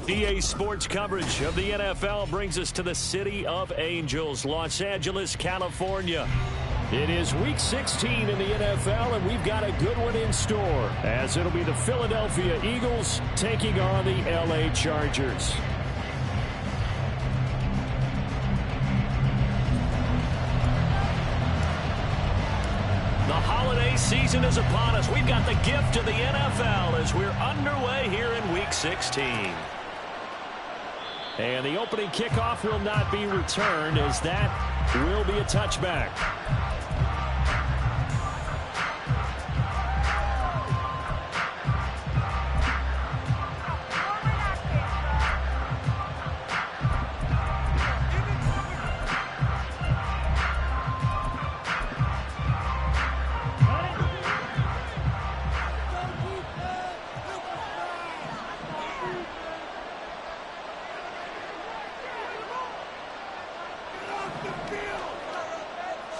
EA Sports coverage of the NFL brings us to the City of Angels, Los Angeles, California. It is Week 16 in the NFL, and we've got a good one in store, as it'll be the Philadelphia Eagles taking on the LA Chargers. The holiday season is upon us. We've got the gift of the NFL as we're underway here in Week 16. And the opening kickoff will not be returned, as that will be a touchback.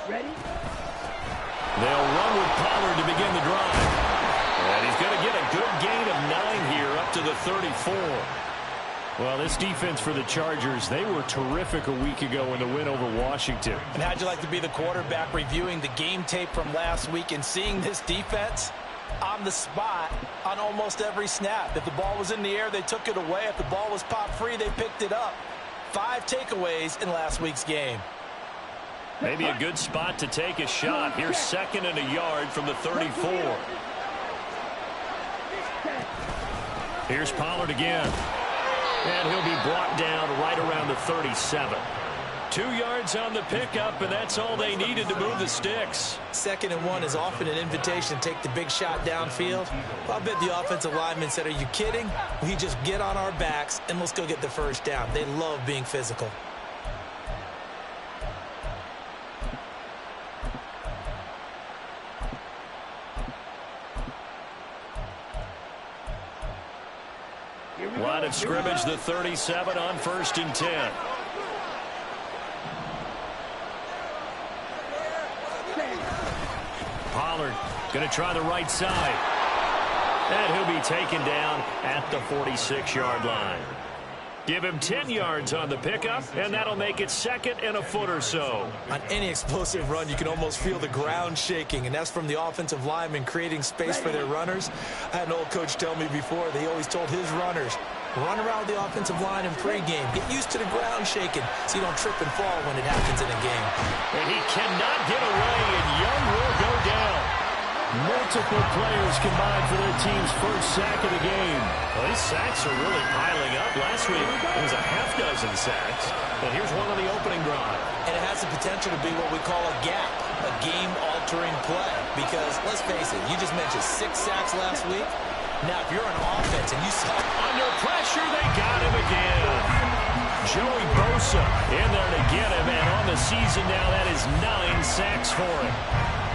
Ready? They'll run with Pollard to begin the drive. And he's going to get a good gain of 9 here up to the 34. Well, this defense for the Chargers, they were terrific a week ago in the win over Washington. And how'd you like to be the quarterback reviewing the game tape from last week and seeing this defense on the spot on almost every snap? If the ball was in the air, they took it away. If the ball was pop free, they picked it up. 5 takeaways in last week's game. Maybe a good spot to take a shot. Here's 2nd and a yard from the 34. Here's Pollard again. And he'll be brought down right around the 37. 2 yards on the pickup, and that's all they needed to move the sticks. 2nd and 1 is often an invitation to take the big shot downfield. I bet the offensive lineman said, "Are you kidding? We just get on our backs and let's go get the first down." They love being physical. Line of scrimmage, the 37 on 1st and 10. Pollard going to try the right side. And he'll be taken down at the 46-yard line. Give him 10 yards on the pickup, and that'll make it 2nd and a foot or so. On any explosive run, you can almost feel the ground shaking, and that's from the offensive linemen creating space for their runners. I had an old coach tell me before, they always told his runners, run around the offensive line in pregame. Get used to the ground shaking so you don't trip and fall when it happens in a game. And he cannot get away, and Young will go down. Multiple players combined for their team's first sack of the game. Well, these sacks are really piling up. Last week, it was a half dozen sacks. And here's one on the opening drive. And it has the potential to be what we call a gap, a game-altering play. Because, let's face it, you just mentioned 6 sacks last week. Now, if you're an offense and you saw under pressure, they got him again. Joey Bosa in there to get him. And on the season now, that is 9 sacks for him.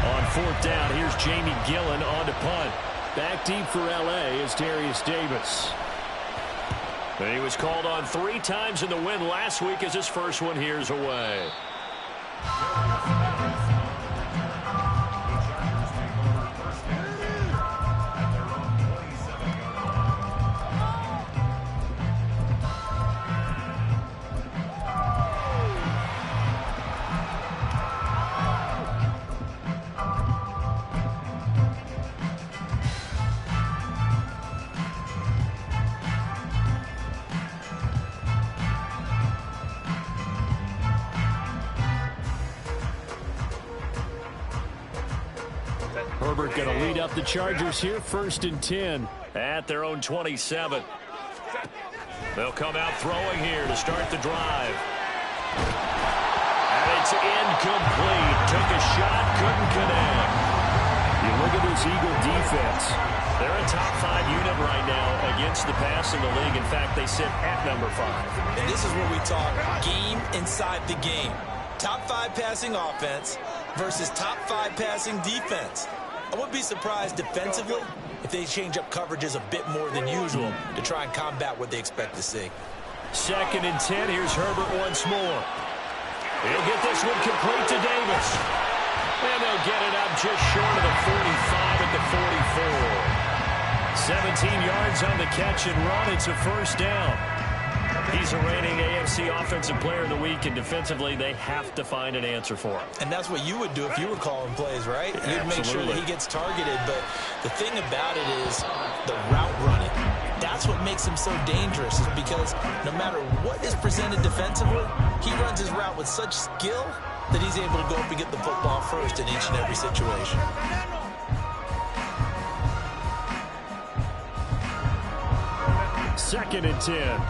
On 4th down, here's Jamie Gillen on to punt. Back deep for L.A. is Darius Davis. And he was called on 3 times in the win last week as his first one here's away. Herbert going to lead up the Chargers here, 1st and 10 at their own 27. They'll come out throwing here to start the drive. And it's incomplete. Took a shot, couldn't connect. You look at this Eagle defense. They're a top 5 unit right now against the pass in the league. In fact, they sit at number 5. And this is where we talk game inside the game. Top 5 passing offense versus top 5 passing defense. I wouldn't be surprised defensively if they change up coverages a bit more than usual to try and combat what they expect to see. 2nd and 10. Here's Herbert once more. He'll get this one complete to Davis. And they'll get it up just short of the 45 at the 44. 17 yards on the catch and run. It's a 1st down. He's a reigning AFC Offensive Player of the Week, and defensively, they have to find an answer for him. And that's what you would do if you were calling plays, right? You'd make sure that he gets targeted. But the thing about it is the route running. That's what makes him so dangerous, is because no matter what is presented defensively, he runs his route with such skill that he's able to go up and get the football first in each and every situation. Second and 10.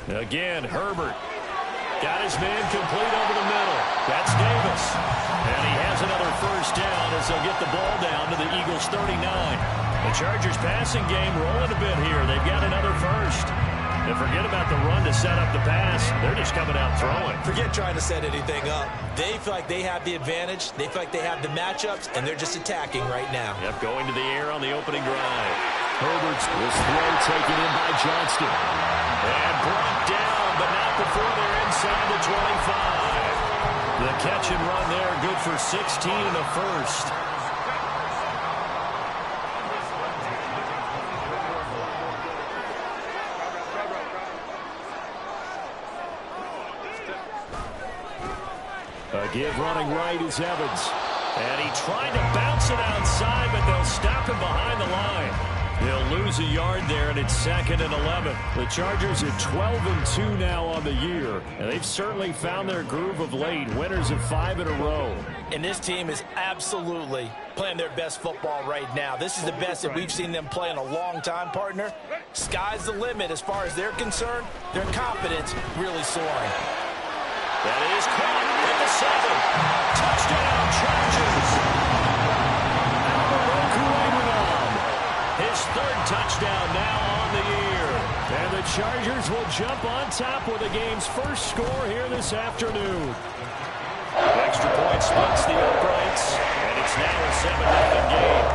Again, Herbert got his man complete over the middle. That's Davis. And he has another first down as they'll get the ball down to the Eagles' 39. The Chargers passing game rolling a bit here. They've got another first. And forget about the run to set up the pass. They're just coming out throwing. Forget trying to set anything up. They feel like they have the advantage. They feel like they have the matchups, and they're just attacking right now. Yep, going to the air on the opening drive. Herbert's throw taken in by Johnston. And brought down, but not before they're inside the 25. The catch and run there, good for 16 and a first. A give running right is Evans. And he tried to bounce it outside, but they'll stop him behind the line. They'll lose a yard there, and it's 2nd and 11. The Chargers are 12-2 now on the year, and they've certainly found their groove of late. Winners of 5 in a row. And this team is absolutely playing their best football right now. This is the best that we've seen them play in a long time, partner. Sky's the limit as far as they're concerned. Their confidence really soaring. That is caught at the 7. Touchdown, Chargers. His 3rd touchdown now on the year. And the Chargers will jump on top with the game's first score here this afternoon. Extra point splits the uprights, and it's now a 7-0 game.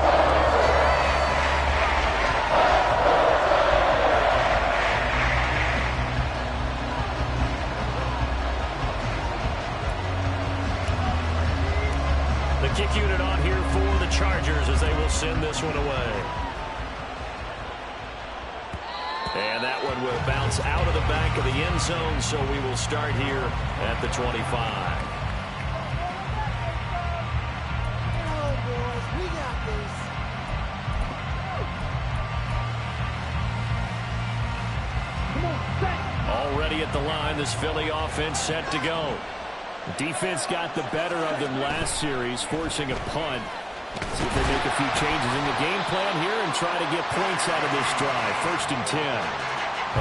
Kick unit on here for the Chargers as they will send this one away. And that one will bounce out of the back of the end zone, so we will start here at the 25. Oh, boys, we got this. Already at the line, this Philly offense set to go. Defense got the better of them last series, forcing a punt. See if they make a few changes in the game plan here and try to get points out of this drive. 1st and 10.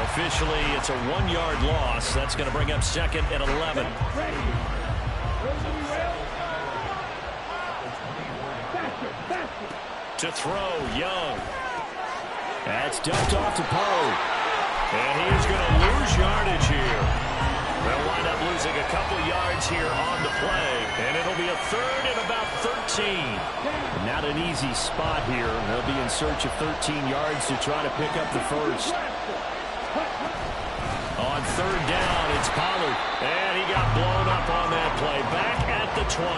Officially, it's a 1-yard loss. That's going to bring up 2nd and 11. To throw, Young. That's dumped off to Poe. And he is going to lose yardage here. They'll wind up losing a couple yards here on the play, and it'll be a 3rd and about 13. Not an easy spot here. They'll be in search of 13 yards to try to pick up the first. On 3rd down, it's Pollard, and he got blown up on that play. Back at the 20.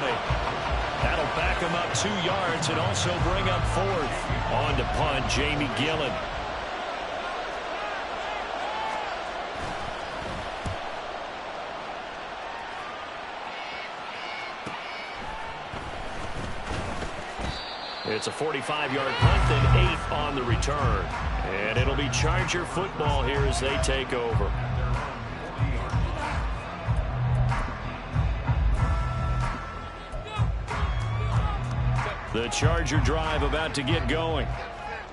That'll back him up 2 yards and also bring up 4th. On to punt, Jamie Gillen. It's a 45-yard punt, then 8th on the return. And it'll be Charger football here as they take over. The Charger drive about to get going.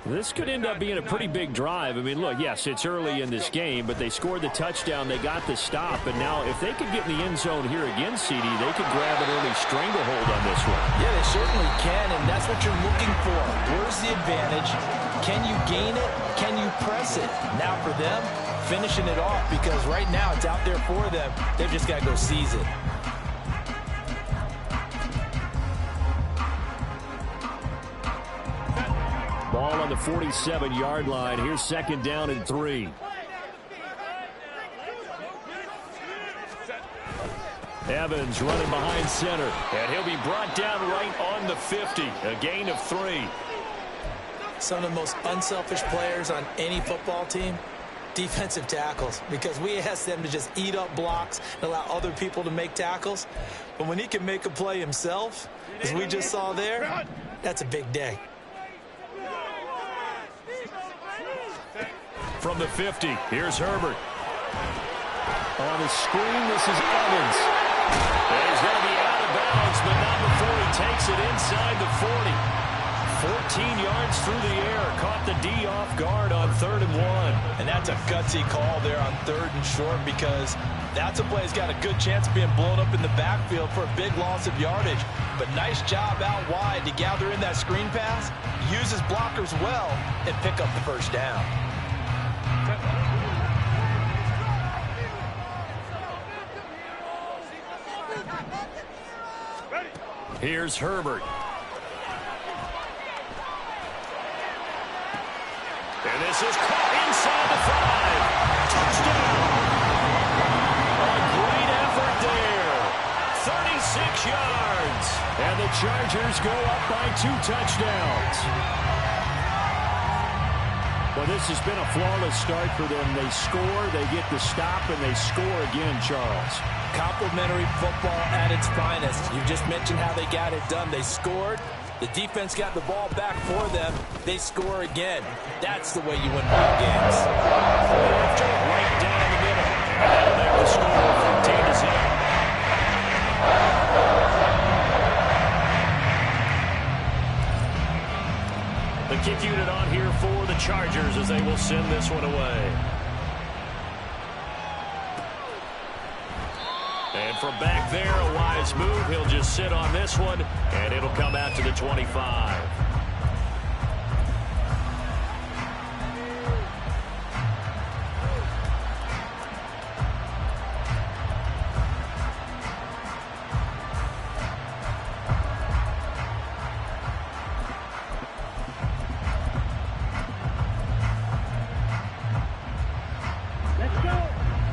This could end up being a pretty big drive. I mean, look, yes, it's early in this game, but they scored the touchdown. They got the stop. And now if they could get in the end zone here again, CD, they could grab an early stranglehold on this one. Yeah, they certainly can, and that's what you're looking for. Where's the advantage? Can you gain it? Can you press it? Now for them, finishing it off, because right now it's out there for them. They've just got to go seize it. Ball on the 47-yard line. Here's 2nd down and 3. Evans running behind center. And he'll be brought down right on the 50. A gain of 3. Some of the most unselfish players on any football team, defensive tackles, because we ask them to just eat up blocks and allow other people to make tackles. But when he can make a play himself, as we just saw there, that's a big day. From the 50, here's Herbert. On the screen, this is Evans. And he's going to be out of bounds, but not before he takes it inside the 40. 14 yards through the air. Caught the D off guard on 3rd and 1. And that's a gutsy call there on 3rd and short, because that's a play that's got a good chance of being blown up in the backfield for a big loss of yardage. But nice job out wide to gather in that screen pass, use his blockers well, and pick up the first down. Here's Herbert. And this is caught inside the 5. Touchdown! A great effort there. 36 yards. And the Chargers go up by 2 touchdowns. Well, this has been a flawless start for them. They score, they get the stop, and they score again, Charles. Complimentary football at its finest. You just mentioned how they got it done. They scored. The defense got the ball back for them. They score again. That's the way you win ball games. Right down the middle. And that'll make the score 15-0. The kick unit on here for the Chargers as they will send this one away. And from back there, a wise move. He'll just sit on this one, and it'll come out to the 25.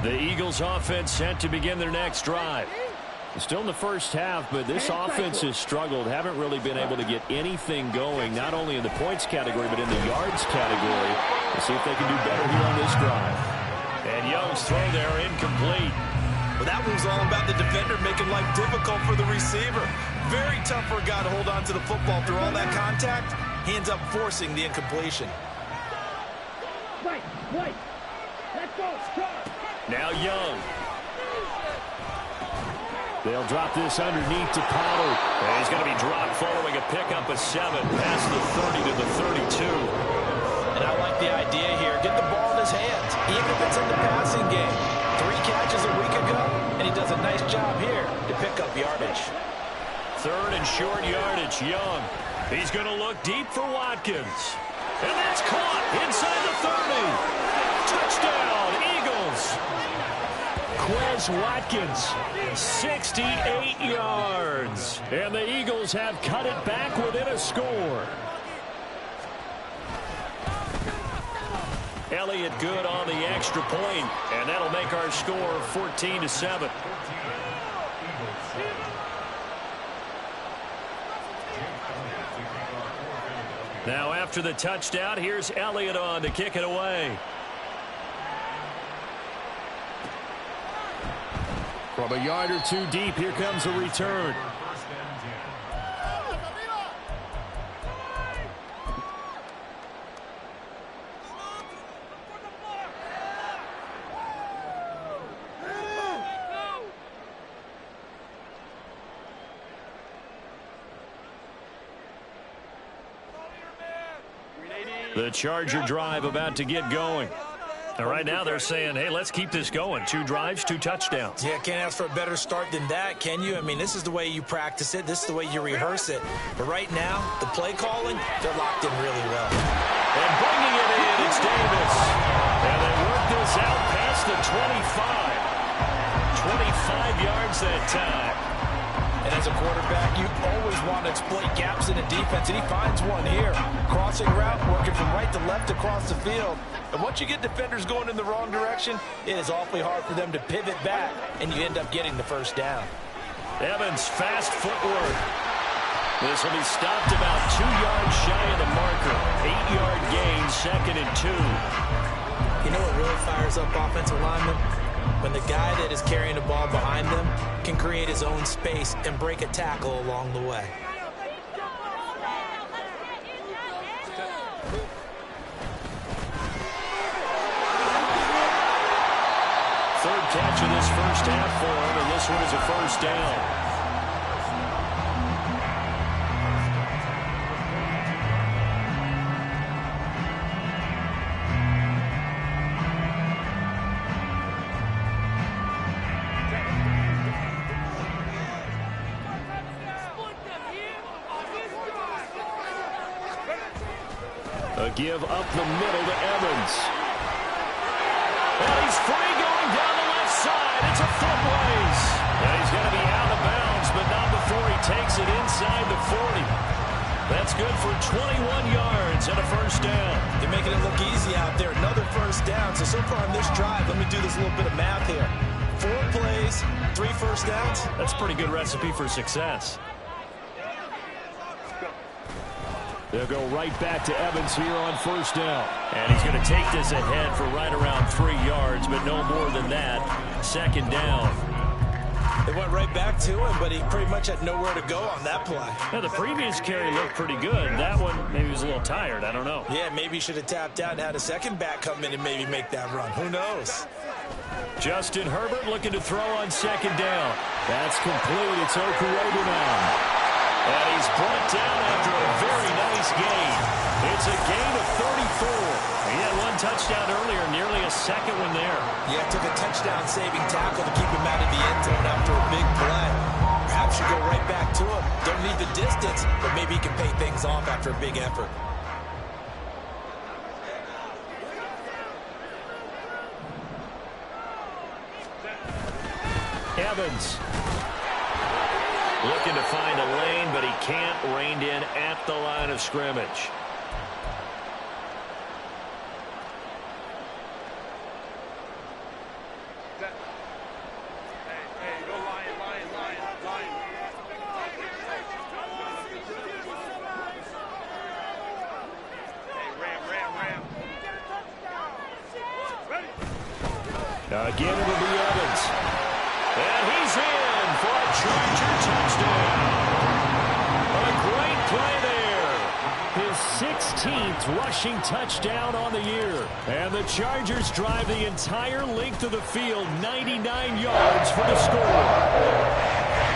The Eagles offense set to begin their next drive. Still in the first half, but this offense has struggled. Haven't really been able to get anything going, not only in the points category, but in the yards category. We'll see if they can do better here on this drive. And Young's throw there incomplete. Well, that was all about the defender making life difficult for the receiver. Very tough for a guy to hold on to the football through all that contact. He ends up forcing the incompletion. Wait. Let's go. Now Young. They'll drop this underneath to Pollard. And he's going to be dropped following a pickup of 7 past the 30 to the 32. And I like the idea here. Get the ball in his hands, even if it's in the passing game. 3 catches a week ago, and he does a nice job here to pick up yardage. 3rd and short yardage, Young. He's going to look deep for Watkins. And that's caught inside the 30. Touchdown, Eagles. Quez Watkins, 68 yards. And the Eagles have cut it back within a score. Elliott good on the extra point, and that'll make our score 14-7. Now after the touchdown, here's Elliott on to kick it away. From a yard or 2 deep, here comes a return. The Charger drive about to get going. And right now they're saying, hey, let's keep this going. 2 drives, 2 touchdowns. Yeah, can't ask for a better start than that, can you? I mean, this is the way you practice it. This is the way you rehearse it. But right now, the play calling, they're locked in really well. And bringing it in, it's Davis. And they work this out past the 25. 25 yards that time. And as a quarterback, you always want to exploit gaps in the defense, and he finds one here. Crossing route, working from right to left across the field. And once you get defenders going in the wrong direction, it is awfully hard for them to pivot back, and you end up getting the first down. Evans, fast footwork. This will be stopped about 2 yards shy of the marker. 8-yard gain, 2nd and 2. You know what really fires up offensive linemen? When the guy that is carrying the ball behind them can create his own space and break a tackle along the way. Third catch of this first half for him, and this one is a first down. A give up the middle to Evans. And he's free going down the left side. It's a foot race. And he's going to be out of bounds, but not before he takes it inside the 40. That's good for 21 yards and a first down. They're making it look easy out there. Another first down. So far in this drive, let me do this little bit of math here. 4 plays, 3 first downs. That's a pretty good recipe for success. They'll go right back to Evans here on first down. And he's going to take this ahead for right around 3 yards, but no more than that. 2nd down. They went right back to him, but he pretty much had nowhere to go on that play. Now, the previous carry looked pretty good. That one, maybe he was a little tired. I don't know. Yeah, maybe he should have tapped out and had a second back come in and maybe make that run. Who knows? Justin Herbert looking to throw on 2nd down. That's complete. It's Okurobu now. And he's brought down after a very nice gain. It's a gain of 34. He had 1 touchdown earlier, nearly a second one there. Yeah, it took a touchdown-saving tackle to keep him out of the end zone after a big play. Perhaps you go right back to him. Don't need the distance, but maybe he can pay things off after a big effort. Evans. Looking to find a lane, but he can't. Reined in at the line of scrimmage. Hey, go line. Hey, ram. Again, it'll be Evans. And he's in for a Charger touchdown. A great play there. His 16th rushing touchdown on the year. And the Chargers drive the entire length of the field, 99 yards for the score.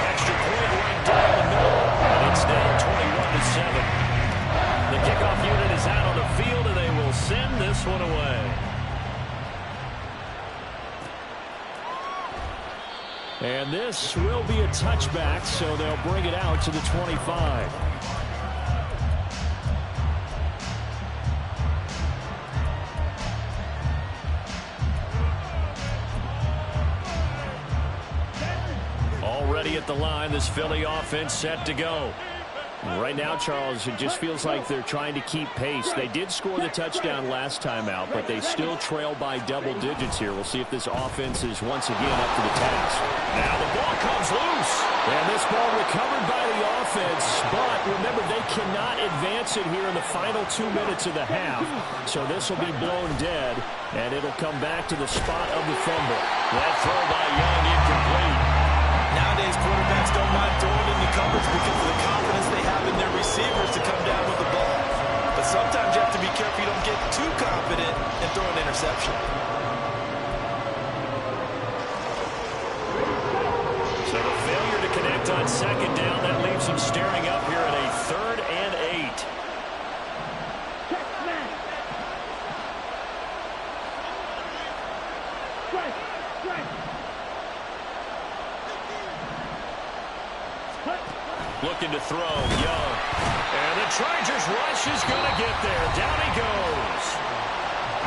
Extra point right down the middle. And it's now 21-7. The kickoff unit is out on the field, and they will send this one away. And this will be a touchback, so they'll bring it out to the 25. Already at the line, this Philly offense set to go. Right now, Charles, it just feels like they're trying to keep pace. They did score the touchdown last time out, but they still trail by double digits here. We'll see if this offense is once again up to the task. Now the ball comes loose. And this ball recovered by the offense, but remember, they cannot advance it here in the final 2 minutes of the half. So this will be blown dead, and it'll come back to the spot of the fumble. That throw by Young incomplete. Nowadays, quarterbacks don't mind throwing in the coverage because of the confidence they have in their receivers to come down with the ball. But sometimes you have to be careful you don't get too confident and throw an interception. So the failure to connect on 2nd down, that leaves them staring up here at a 3rd and 8. Looking to throw, Young. And the Chargers rush is going to get there. Down he goes.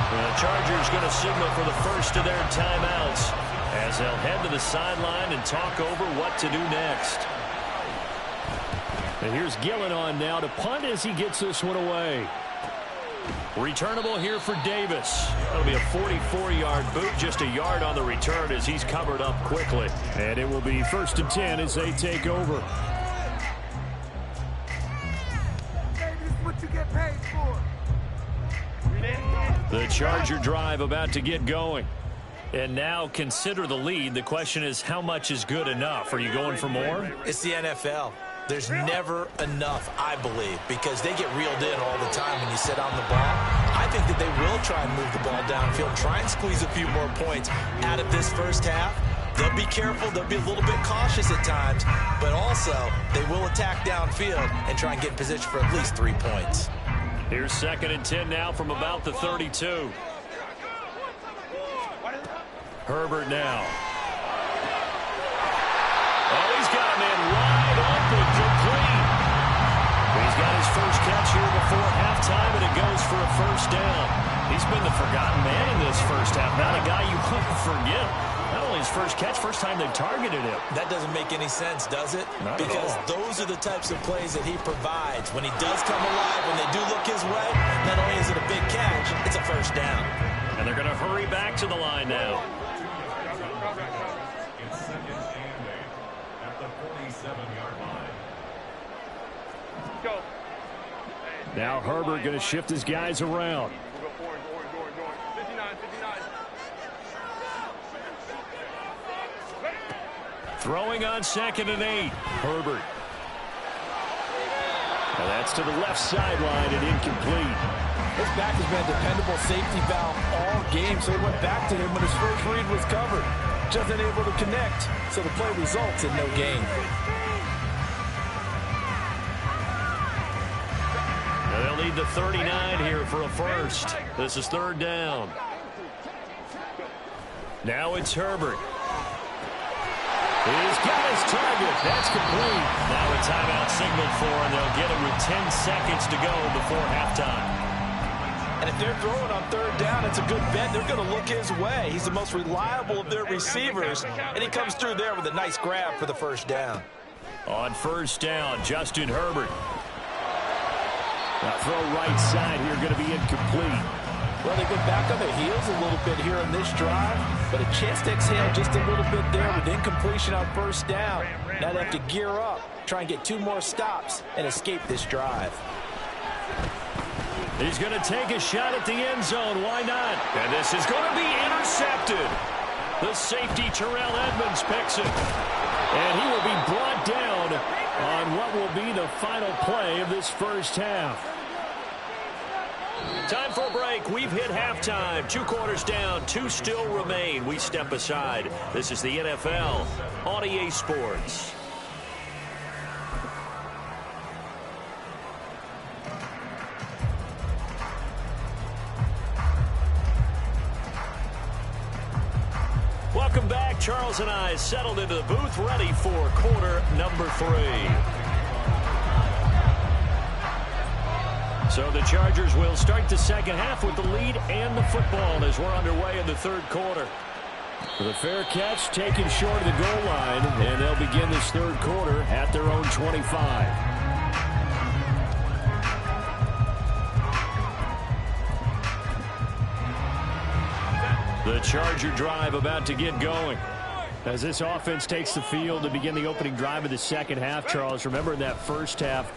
And the Chargers going to signal for the first of their timeouts as they'll head to the sideline and talk over what to do next. And here's Gillen on now to punt as he gets this one away. Returnable here for Davis. That'll be a 44-yard boot, just a yard on the return as he's covered up quickly. And it will be 1st and 10 as they take over. you get paid for. The Charger drive about to get going. And now consider the lead. The question is, how much is good enough? Are you going for more? It's the NFL. There's never enough, I believe, because they get reeled in all the time when you sit on the ball. I think that they will try and move the ball downfield, try and squeeze a few more points out of this first half. They'll be careful. They'll be a little bit cautious at times, but also they will attack downfield and try and get in position for at least 3 points. Here's 2nd and 10 now from about the 32. Herbert now. Oh, he's got a man wide open, complete. He's got his first catch here before halftime, and it goes for a first down. He's been the forgotten man in this first half. Not a guy you want to forget. Not only his first catch, first time they've targeted him. That doesn't make any sense, does it? Not because at all. Those are the types of plays that he provides. When he does come alive, when they do look his way, not only is it a big catch, it's a first down. And they're going to hurry back to the line now. Go. Now Herbert going to shift his guys around. We'll go orange. 59. Throwing on 2nd and 8. Herbert. Now that's to the left sideline and incomplete. This back has been a dependable safety valve all game, so he went back to him when his first read was covered. Just unable to connect, so the play results in no gain. Now they'll need the 39 here for a first. This is 3rd down. Now it's Herbert. He's got his target. That's complete. Now a timeout signaled for, and they'll get it with 10 seconds to go before halftime. And if they're throwing on 3rd down, it's a good bet. They're going to look his way. He's the most reliable of their receivers, and he comes through there with a nice grab for the first down. On 1st down, Justin Herbert. Now throw right side here, going to be incomplete. Well, they've been back on their heels a little bit here on this drive, but a chance to exhale just a little bit there with incompletion on 1st down. Now they have to gear up, try and get 2 more stops, and escape this drive. He's going to take a shot at the end zone. Why not? And this is going to be intercepted. The safety, Terrell Edmonds, picks it. And he will be brought down on what will be the final play of this first half. Time for a break. We've hit halftime. 2 quarters down. 2 still remain. We step aside. This is the NFL on EA Sports. Welcome back. Charles and I settled into the booth, ready for quarter number 3. So the Chargers will start the second half with the lead and the football as we're underway in the 3rd quarter. The fair catch taken short of the goal line, and they'll begin this 3rd quarter at their own 25. The Charger drive about to get going. As this offense takes the field to begin the opening drive of the second half, Charles, remember in that first half,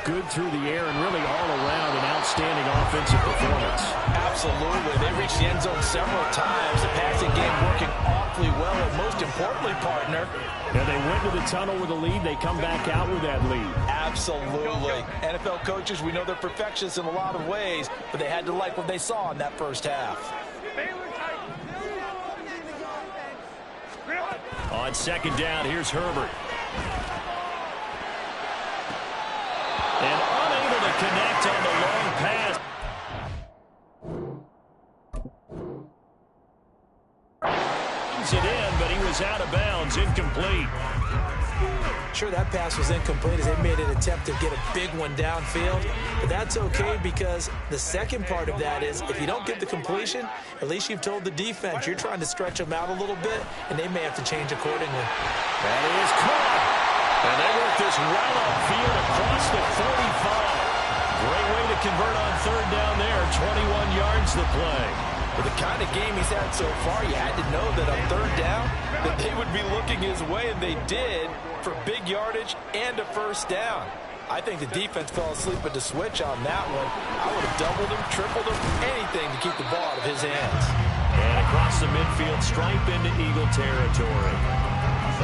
good through the air and really all around an outstanding offensive performance. Absolutely. They reached the end zone several times. The passing game working awfully well, and most importantly, partner, Yeah, they went to the tunnel with a lead. They come back out with that lead. absolutely. NFL coaches, we know they're perfectionists in a lot of ways, but they had to like what they saw in that first half. On 2nd down, here's Herbert. And unable to connect on the long pass. Brings it in, but he was out of bounds, incomplete. Sure, that pass was incomplete as they made an attempt to get a big one downfield. But that's okay because the second part of that is if you don't get the completion, at least you've told the defense you're trying to stretch them out a little bit, and they may have to change accordingly. That is caught. And they work this well upfield across the 45. Great way to convert on 3rd down there. 21 yards the play. With the kind of game he's had so far, you had to know that on 3rd down, that they would be looking his way, and they did, for big yardage and a first down. I think the defense fell asleep at the switch on that one. I would have doubled him, tripled him, anything to keep the ball out of his hands. And across the midfield stripe into Eagle territory.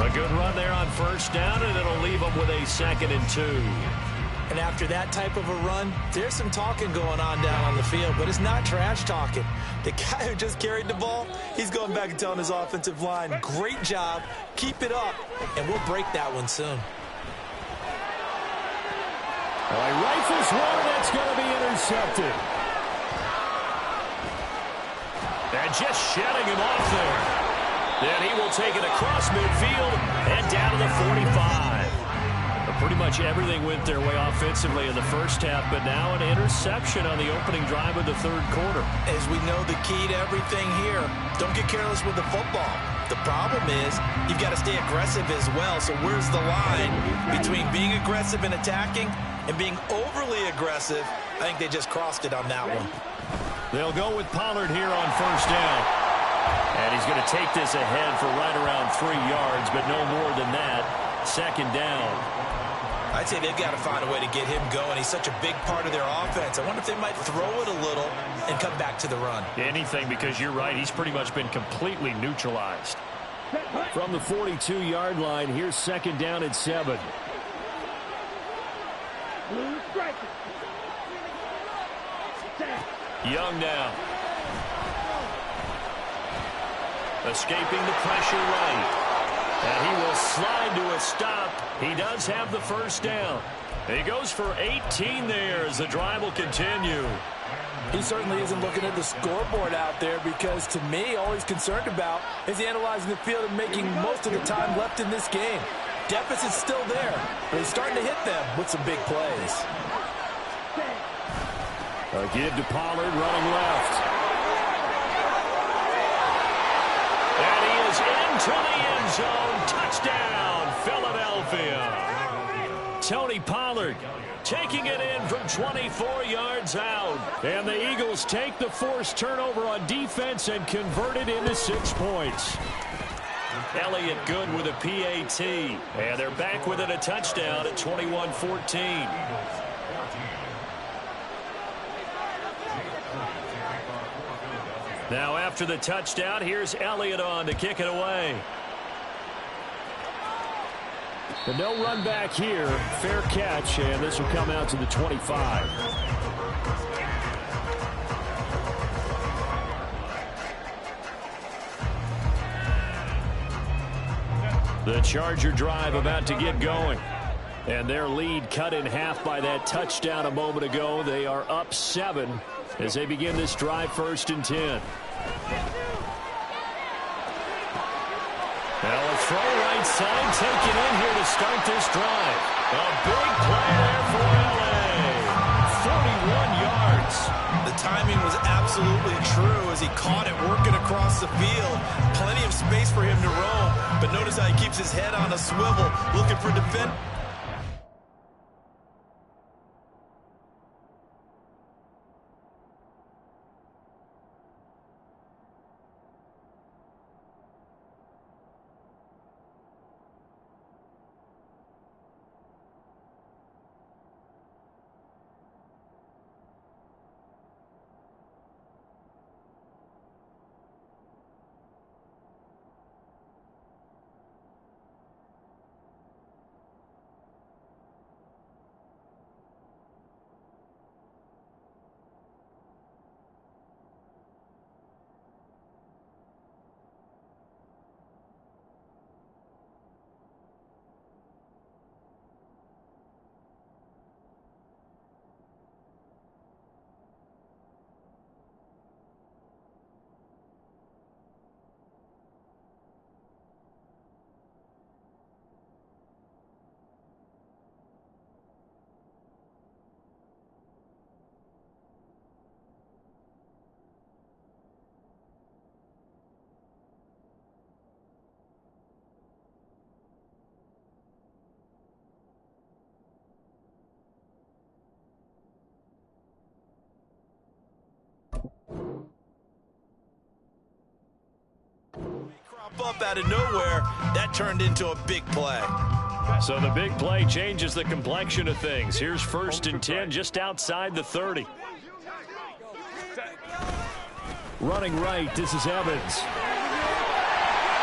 A good run there on first down, and it'll leave them with a 2nd and 2. And after that type of a run, there's some talking going on down on the field, but it's not trash talking. The guy who just carried the ball, he's going back and telling his offensive line, great job, keep it up, and we'll break that one soon. Well, he rifles one, and it's going to be intercepted. And just shedding him off there. Then he will take it across midfield and down to the 45. Pretty much everything went their way offensively in the first half, but now an interception on the opening drive of the third quarter. As we know, the key to everything here, don't get careless with the football. The problem is you've got to stay aggressive as well, so where's the line between being aggressive and attacking and being overly aggressive? I think they just crossed it on that one. They'll go with Pollard here on first down. And he's going to take this ahead for right around 3 yards, but no more than that. 2nd down. I'd say they've got to find a way to get him going. He's such a big part of their offense. I wonder if they might throw it a little and come back to the run. Anything, because you're right. He's pretty much been completely neutralized. From the 42-yard line, here's 2nd down and 7. Young now. Escaping the pressure right. And he will slide to a stop. He does have the first down. He goes for 18 there as the drive will continue. He certainly isn't looking at the scoreboard out there because, to me, all he's concerned about is analyzing the field and making most of the time left in this game. Deficit's still there, but he's starting to hit them with some big plays. A give to Pollard running left. And he is into the end zone. Touchdown, Philadelphia. Tony Pollard taking it in from 24 yards out. And the Eagles take the forced turnover on defense and convert it into 6 points. Elliott good with a PAT. And they're back within a touchdown at 21-14. Now after the touchdown, here's Elliott on to kick it away. The no run back here, fair catch, and this will come out to the 25. The Charger drive about to get going. And their lead cut in half by that touchdown a moment ago. They are up 7 as they begin this drive 1st and 10. Now a throw right side taken in here to start this drive. A big play there for L.A. 41 yards. The timing was absolutely true as he caught it working across the field. Plenty of space for him to roam, but notice how he keeps his head on a swivel, looking for defense. Crop up out of nowhere, that turned into a big play. So the big play changes the complexion of things. Here's 1st and 10 just outside the 30. Running right, this is Evans.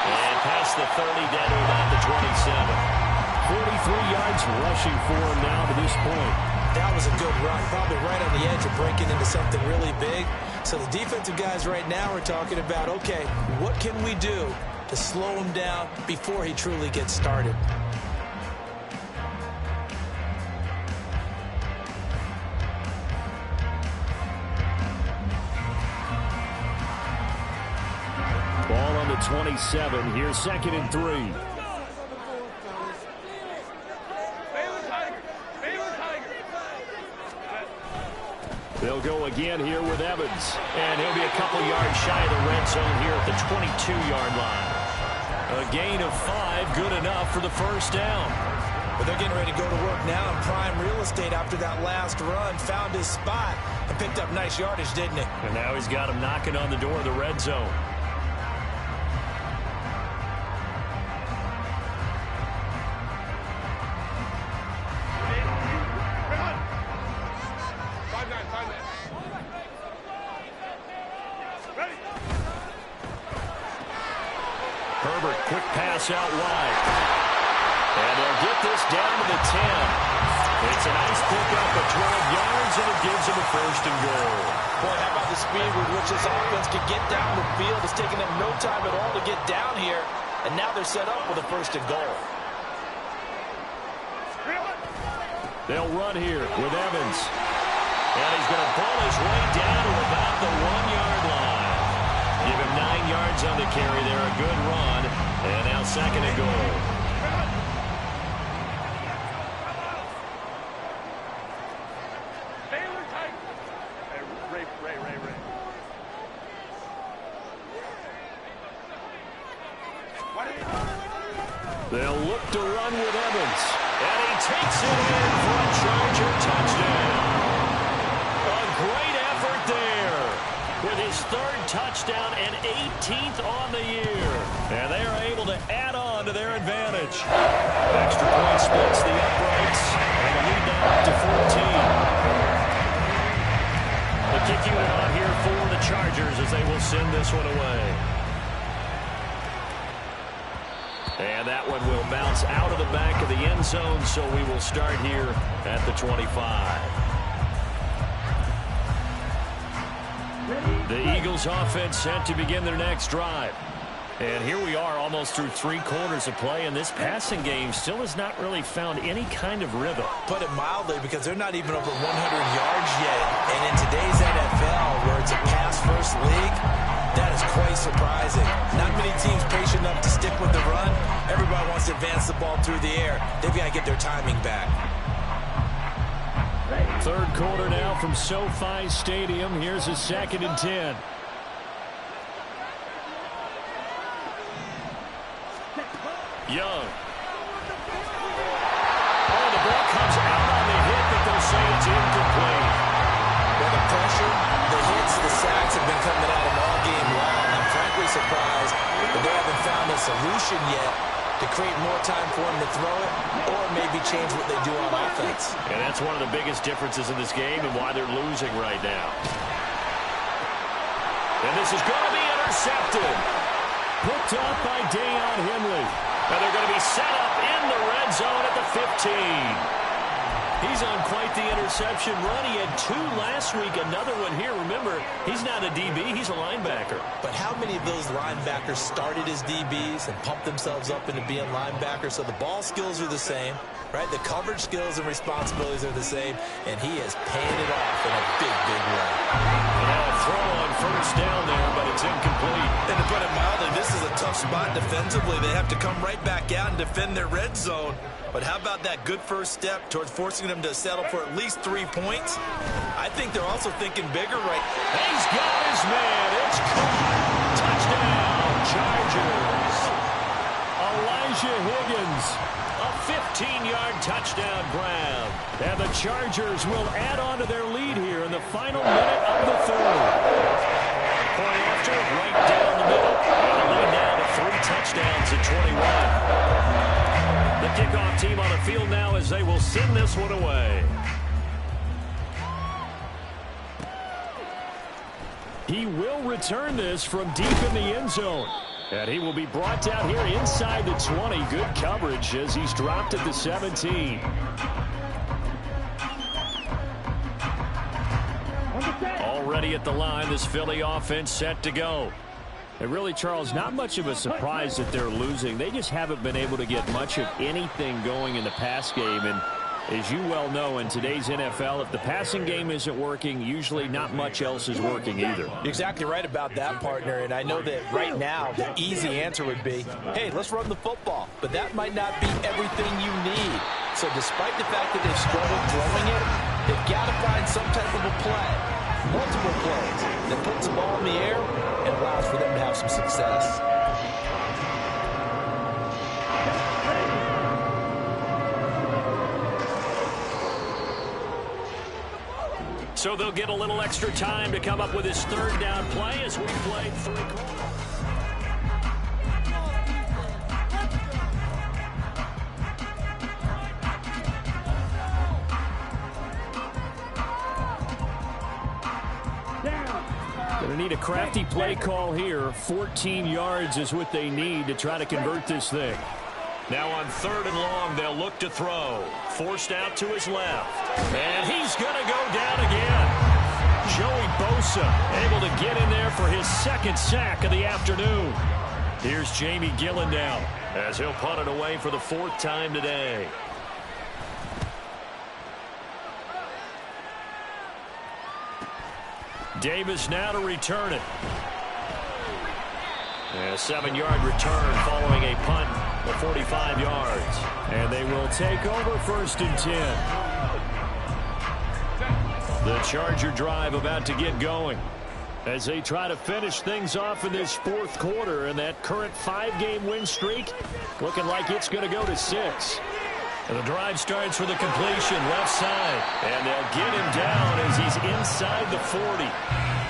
And past the 30 down to about the 27. 43 yards rushing for him now to this point. That was a good run, probably right on the edge of breaking into something really big. So the defensive guys right now are talking about, okay, what can we do to slow him down before he truly gets started? Ball on the 27. Here's 2nd and 3. They'll go again here with Evans. And he'll be a couple yards shy of the red zone here at the 22-yard line. A gain of 5, good enough for the 1st down. But they're getting ready to go to work now in prime real estate after that last run. Found his spot and picked up nice yardage, didn't he? And now he's got him knocking on the door of the red zone. Herbert, quick pass out wide. And they'll get this down to the 10. It's a nice pickup of 12 yards, and it gives them a 1st and goal. Boy, how about the speed with which this offense can get down the field? It's taking them no time at all to get down here. And now they're set up with a 1st and goal. They'll run here with Evans. And he's going to pull his way down to about the 1-yard line. Give him 9 yards on the carry there. A good run. And now 2nd and goal. They'll look to run with Evans. And he takes it in for a Charger touchdown. A great effort there with his 3rd touchdown and 18th on the year. And they are able to add on to their advantage. Extra point splits the uprights. And the lead now up to 14. The kick unit on here for the Chargers as they will send this one away. And that one will bounce out of the back of the end zone, so we will start here at the 25. The Eagles offense set to begin their next drive. And here we are almost through 3 quarters of play, and this passing game still has not really found any kind of rhythm. Put it mildly, because they're not even over 100 yards yet. And in today's NFL, where it's a pass-first league, that is quite surprising. Not many teams patient enough to stick with the run. Everybody wants to advance the ball through the air. They've got to get their timing back. 3rd quarter now from SoFi Stadium. Here's a 2nd and 10. Young. Oh, the ball comes out on the hit, but they'll say it's incomplete. Well, the pressure, the hits, the sacks have been coming at him all game long. I'm frankly surprised that they haven't found a solution yet to create more time for him to throw it or maybe change what they do on offense. And that's one of the biggest differences in this game and why they're losing right now. And this is going to be intercepted. Picked up by Deion Henley. And they're going to be set up in the red zone at the 15. He's on quite the interception run. He had 2 last week, another one here. Remember, he's not a DB, he's a linebacker. But how many of those linebackers started as DBs and pumped themselves up into being linebackers? So the ball skills are the same, right? The coverage skills and responsibilities are the same, and he has paid it off in a big, big way. Yeah, throw on 1st down there, but it's incomplete. And to put it mildly, this is a tough spot defensively. They have to come right back out and defend their red zone. But how about that good first step towards forcing them to settle for at least 3 points? I think they're also thinking bigger right. He's got his man. It's caught. Touchdown, Chargers. Elijah Higgins, a 15-yard touchdown grab. And the Chargers will add on to their lead here in the final minute of the 3rd. Point after, right down the middle. And the lead now to 3 touchdowns at 21. The the kickoff team on the field now as they will send this one away. He will return this from deep in the end zone. And he will be brought down here inside the 20. Good coverage as he's dropped at the 17. Already at the line, this Philly offense set to go. And really, Charles, not much of a surprise that they're losing. They just haven't been able to get much of anything going in the pass game. And as you well know, in today's NFL, if the passing game isn't working, usually not much else is working either. You're exactly right about that, partner. And I know that right now, the easy answer would be, hey, let's run the football. But that might not be everything you need. So despite the fact that they've struggled throwing it, they've got to find some type of a play, multiple plays, that puts the ball in the air and allows for them to have some success. So they'll get a little extra time to come up with his third down play as we play 3 quarters. Going to need a crafty play call here. 14 yards is what they need to try to convert this thing. Now on 3rd and long, they'll look to throw. Forced out to his left. And he's going to go down again. Joey Bosa able to get in there for his 2nd sack of the afternoon. Here's Jamie Gillen now as he'll punt it away for the 4th time today. Davis now to return it. And a 7-yard return following a punt of 45 yards. And they will take over 1st and 10. The Charger drive about to get going as they try to finish things off in this 4th quarter. And that current 5-game win streak looking like it's going to go to 6. And the drive starts with a completion left side. And they'll get him down as he's inside the 40.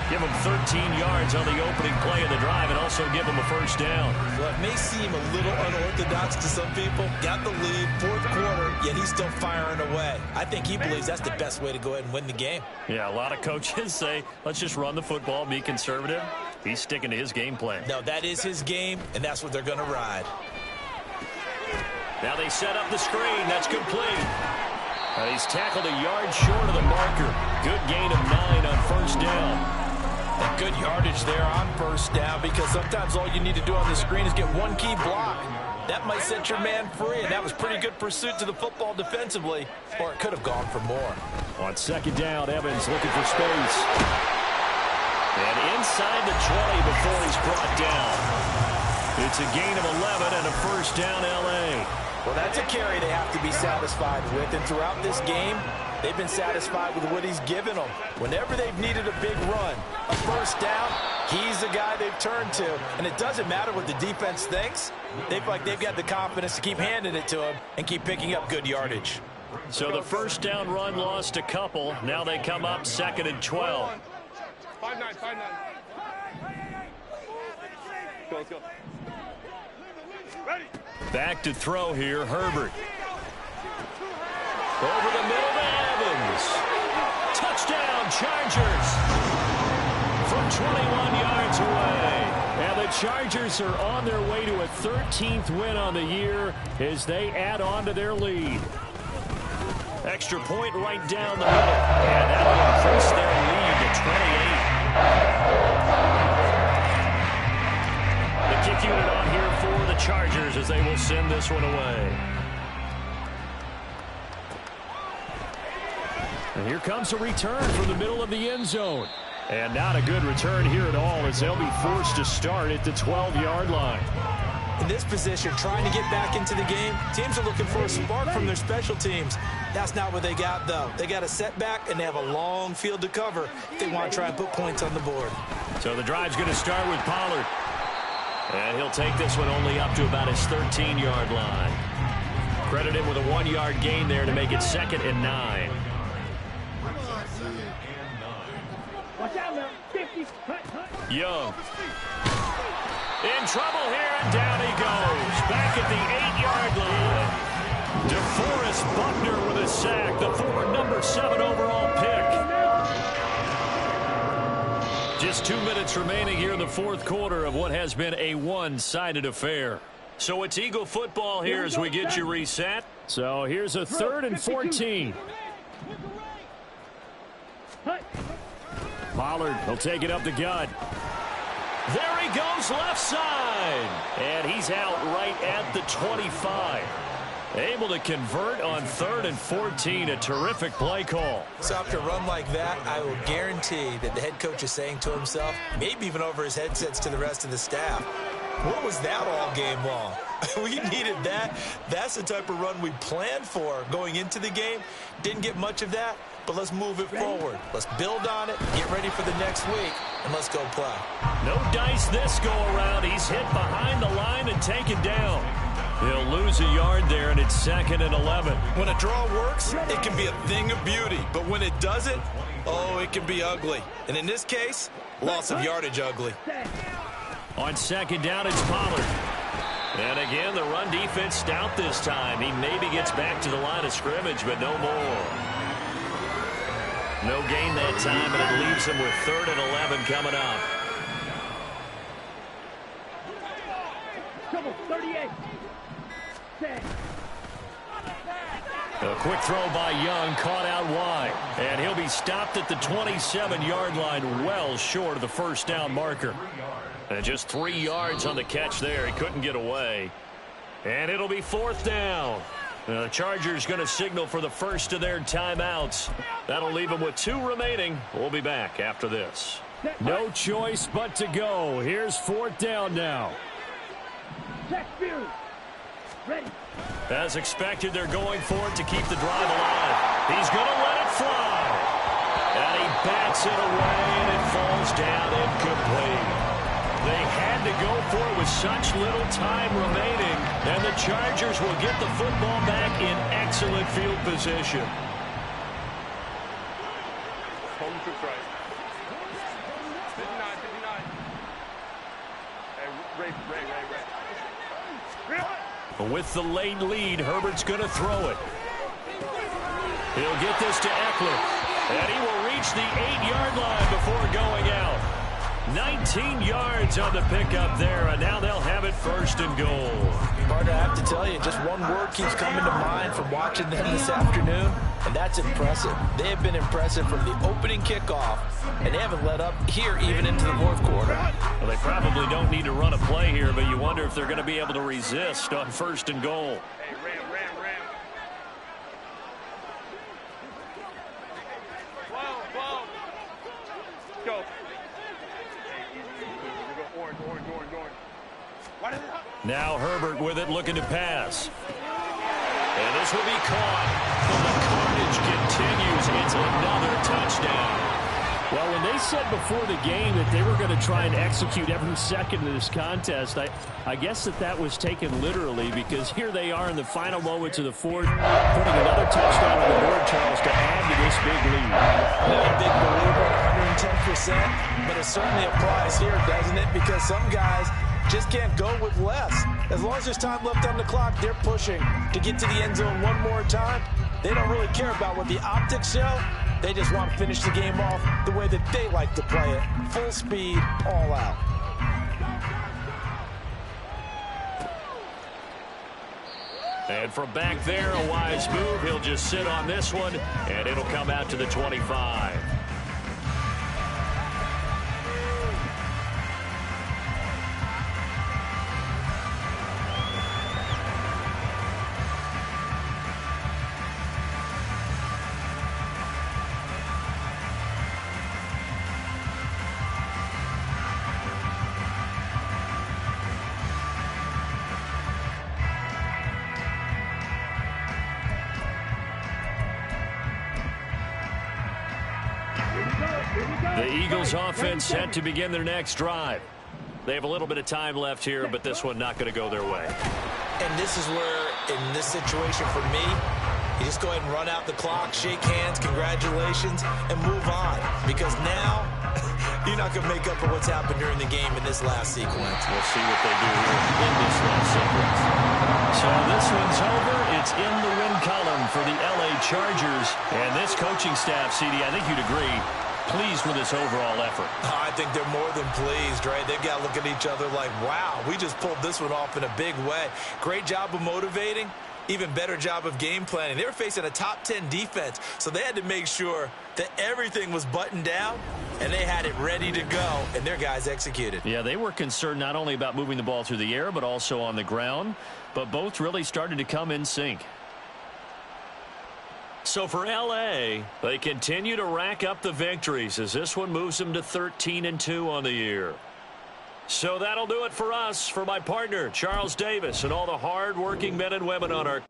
Give him 13 yards on the opening play of the drive and also give him a 1st down. Well, it may seem a little unorthodox to some people. Got the lead, 4th quarter, yet he's still firing away. I think he believes that's the best way to go ahead and win the game. Yeah, a lot of coaches say, let's just run the football, be conservative. He's sticking to his game plan. No, that is his game, and that's what they're going to ride. Now they set up the screen. That's complete. He's tackled a yard short of the marker. Good gain of 9 on 1st down. And good yardage there on 1st down because sometimes all you need to do on the screen is get one key block. That might set your man free, and that was pretty good pursuit to the football defensively, or it could have gone for more. On 2nd down, Evans looking for space. And inside the 20 before he's brought down. It's a gain of 11 and a 1st down L.A. Well, that's a carry they have to be satisfied with, and throughout this game, they've been satisfied with what he's given them. Whenever they've needed a big run, a 1st down, he's the guy they've turned to. And it doesn't matter what the defense thinks. They feel like they've got the confidence to keep handing it to him and keep picking up good yardage. So the 1st down run lost a couple. Now they come up 2nd and 12. 5-9, 5-9. Let's go. Ready. Back to throw here, Herbert. Over the middle to Evans. Touchdown, Chargers. From 21 yards away. And the Chargers are on their way to a 13th win on the year as they add on to their lead. Extra point right down the middle. And that will increase their lead to 28. The kick unit on here for the Chargers as they will send this one away. And here comes a return from the middle of the end zone. And not a good return here at all as they'll be forced to start at the 12-yard line. In this position, trying to get back into the game, teams are looking for a spark from their special teams. That's not what they got, though. They got a setback, and they have a long field to cover if they want to try and put points on the board. So the drive's going to start with Pollard. And he'll take this one only up to about his 13-yard line. Credit him with a 1-yard gain there to make it 2nd and 9. Young. In trouble here, and down he goes. Back at the 8-yard line. DeForest Buckner with a sack, the former number 7 overall pick. Just 2 minutes remaining here in the fourth quarter of what has been a one-sided affair. So it's Eagle football here as we get you reset. So here's a 3rd and 14. Pollard will take it up the gut. There he goes left side. And he's out right at the 25. Able to convert on 3rd and 14. A terrific play call. So after a run like that, I will guarantee that the head coach is saying to himself, maybe even over his headsets to the rest of the staff, what was that all game long? We needed that. That's the type of run we planned for going into the game. Didn't get much of that, but let's move it forward. Let's build on it, get ready for the next week, and let's go play. No dice this go around. He's hit behind the line and taken down. He'll lose a yard there, and it's 2nd and 11. When a draw works, it can be a thing of beauty. But when it doesn't, oh, it can be ugly. And in this case, loss of yardage ugly. On 2nd down, it's Pollard. And again, the run defense stout this time. He maybe gets back to the line of scrimmage, but no more. No gain that time, and it leaves him with 3rd and 11 coming up. Double 38. A quick throw by Young, caught out wide. And he'll be stopped at the 27-yard line, well short of the first down marker. And just 3 yards on the catch there. He couldn't get away. And it'll be 4th down. The Chargers going to signal for the first of their timeouts. That'll leave them with 2 remaining. We'll be back after this. No choice but to go. Here's 4th down now. Ready. As expected, they're going for it to keep the drive alive. He's going to let it fly. And he bats it away, and it falls down incomplete. They had to go for it with such little time remaining, and the Chargers will get the football back in excellent field position. Home troops right. 59, 59. Hey, Ray. With the late lead, Herbert's going to throw it. He'll get this to Eckler, and he will reach the 8-yard line before going out. 19 yards on the pickup there, and now they'll have it 1st and goal. Partner, I have to tell you, just one word keeps coming to mind from watching them this afternoon, and that's impressive. They have been impressive from the opening kickoff, and they haven't let up here even into the fourth quarter. Well, they probably don't need to run a play here, but you wonder if they're going to be able to resist on 1st and goal. Hey, Ram. Whoa. Go. Now Herbert with it, looking to pass. And this will be caught. And the carnage continues. It's another touchdown. Well, when they said before the game that they were going to try and execute every second of this contest, I guess that was taken literally, because here they are in the final moments of the fourth, putting another touchdown on the board, Charles, to add to this big lead. Not a big believer, 110%, but it certainly applies here, doesn't it? Because some guys just can't go with less. As long as there's time left on the clock, they're pushing to get to the end zone one more time. They don't really care about what the optics show. They just want to finish the game off the way that they like to play it. Full speed, all out. And from back there, a wise move. He'll just sit on this one, and it'll come out to the 25. The Eagles offense set to begin their next drive. They have a little bit of time left here, but this one not going to go their way. And this is where, in this situation for me, you just go ahead and run out the clock, shake hands, congratulations, and move on. Because now You're not going to make up for what's happened during the game in this last sequence. We'll see what they do here in this last sequence. So this one's over. It's in the win column for the L.A. Chargers. And this coaching staff, CD, I think you'd agree, pleased with this overall effort. I think they're more than pleased, right? They've got to look at each other like, wow, we just pulled this one off in a big way. Great job of motivating. Even better job of game planning. They were facing a top 10 defense, so they had to make sure that everything was buttoned down, and they had it ready to go, and their guys executed. Yeah, they were concerned not only about moving the ball through the air, but also on the ground, but both really started to come in sync. So for L.A., they continue to rack up the victories as this one moves them to 13-2 on the year. So that'll do it for us. For my partner, Charles Davis, and all the hard-working men and women on our